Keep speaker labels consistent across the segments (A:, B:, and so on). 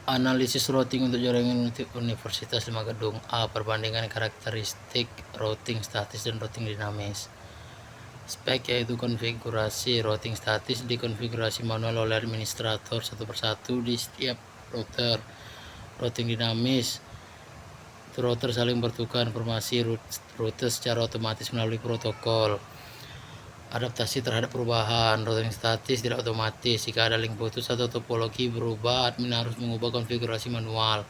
A: Analisis routing untuk jaringan universitas 5 gedung. A. Perbandingan karakteristik routing statis dan routing dinamis. Spek yaitu konfigurasi routing statis dikonfigurasi manual oleh administrator satu persatu di setiap router. Routing dinamis, router saling bertukar informasi rute secara otomatis melalui protokol. Adaptasi terhadap perubahan. Routing statis tidak otomatis. Jika ada link putus atau topologi berubah, admin harus mengubah konfigurasi manual.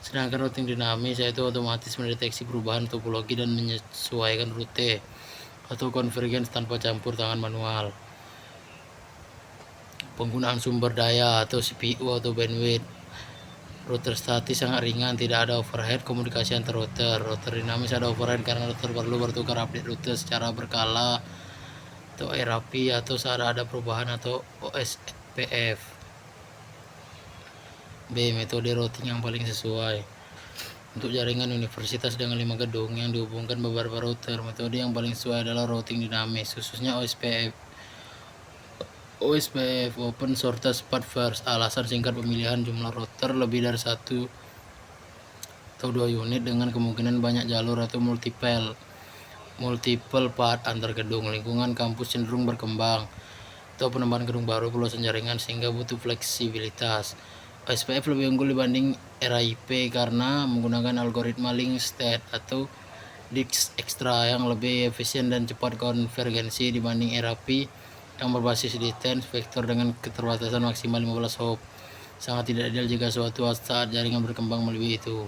A: Sedangkan routing dinamis yaitu otomatis mendeteksi perubahan topologi dan menyesuaikan rute atau convergence tanpa campur tangan manual. Penggunaan sumber daya atau CPU atau bandwidth. Router statis sangat ringan, tidak ada overhead komunikasi antar router. Router dinamis ada overhead karena router perlu bertukar update rute secara berkala atau RAP atau saat ada perubahan atau OSPF. B. Metode routing yang paling sesuai untuk jaringan universitas dengan 5 gedung yang dihubungkan beberapa router. Metode yang paling sesuai adalah routing dinamis, khususnya OSPF. Open Shortest Path First. Alasan singkat pemilihan jumlah router lebih dari 1 atau 2 unit dengan kemungkinan banyak jalur atau multiple path antar gedung. Lingkungan kampus cenderung berkembang atau penambahan gedung baru, perluasan jaringan sehingga butuh fleksibilitas. OSPF lebih unggul dibanding RIP karena menggunakan algoritma link state atau disk ekstra yang lebih efisien dan cepat konvergensi dibanding RAP yang berbasis distance vektor dengan keterbatasan maksimal 15 hop. Sangat tidak ideal jika suatu saat jaringan berkembang melebihi itu.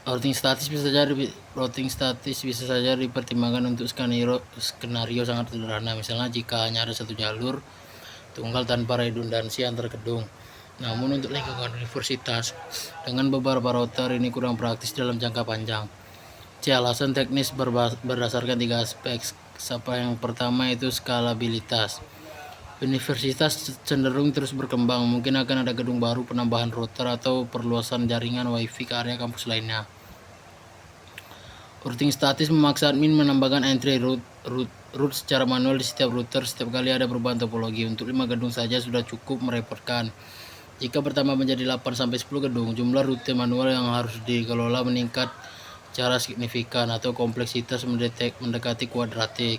A: Routing statis bisa saja dipertimbangkan untuk skenario sangat sederhana, misalnya jika hanya ada satu jalur tunggal tanpa redundansi antar gedung. Namun untuk lingkungan universitas dengan beberapa router ini kurang praktis dalam jangka panjang. C. Alasan teknis berdasarkan 3 aspek. Yang pertama itu skalabilitas. Universitas cenderung terus berkembang, mungkin akan ada gedung baru, penambahan router atau perluasan jaringan wifi ke area kampus lainnya. Routing statis memaksa admin menambahkan entry route secara manual di setiap router setiap kali ada perubahan topologi. Untuk 5 gedung saja sudah cukup merepotkan. Jika bertambah menjadi 8-10 gedung, jumlah rute manual yang harus dikelola meningkat secara signifikan atau kompleksitas mendekati kuadratik.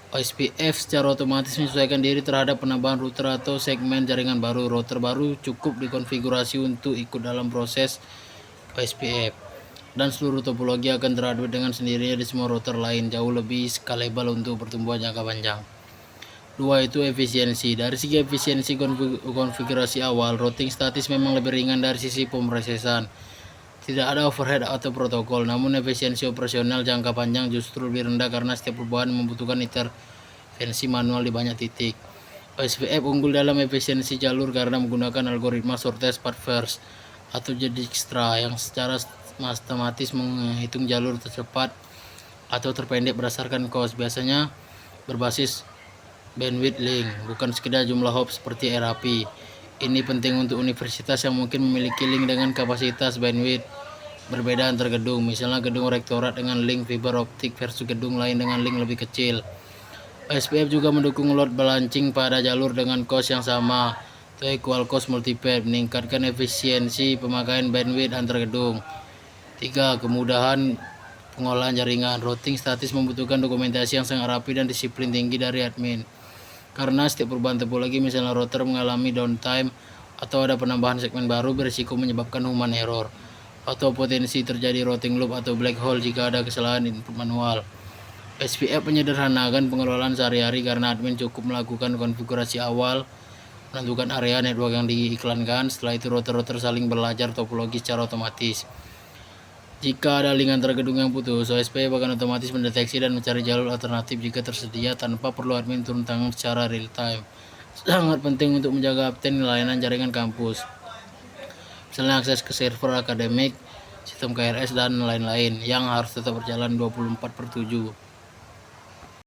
A: OSPF secara otomatis menyesuaikan diri terhadap penambahan router atau segmen jaringan baru. Router baru cukup dikonfigurasi untuk ikut dalam proses OSPF, dan seluruh topologi akan terupdate dengan sendirinya di semua router lain, jauh lebih scalable untuk pertumbuhan jangka panjang. 2. Itu efisiensi. Dari segi efisiensi konfigurasi awal, routing statis memang lebih ringan dari sisi pemrosesan. Tidak ada overhead atau protokol, namun efisiensi operasional jangka panjang justru lebih rendah karena setiap perubahan membutuhkan intervensi manual di banyak titik. OSPF unggul dalam efisiensi jalur karena menggunakan algoritma shortest path first atau Dijkstra yang secara matematis menghitung jalur tercepat atau terpendek berdasarkan cost, biasanya berbasis bandwidth link, bukan sekedar jumlah hop seperti RAP. Ini penting untuk universitas yang mungkin memiliki link dengan kapasitas bandwidth berbeda antar gedung, misalnya gedung rektorat dengan link fiber optik versus gedung lain dengan link lebih kecil. OSPF juga mendukung load balancing pada jalur dengan cost yang sama atau equal cost multipath, meningkatkan efisiensi pemakaian bandwidth antar gedung. 3. Kemudahan pengolahan jaringan. Routing statis membutuhkan dokumentasi yang sangat rapi dan disiplin tinggi dari admin. Karena setiap perubahan topologi, misalnya router mengalami downtime atau ada penambahan segmen baru, berisiko menyebabkan human error atau potensi terjadi routing loop atau black hole jika ada kesalahan input manual. SPF menyederhanakan pengelolaan sehari-hari karena admin cukup melakukan konfigurasi awal, menentukan area network yang diiklankan. Setelah itu router-router saling belajar topologi secara otomatis. Jika ada link antara gedung yang putus, OSPF akan otomatis mendeteksi dan mencari jalur alternatif jika tersedia tanpa perlu admin turun tangan secara real time. Sangat penting untuk menjaga uptime layanan jaringan kampus, misalnya akses ke server akademik, sistem KRS, dan lain-lain yang harus tetap berjalan 24/7.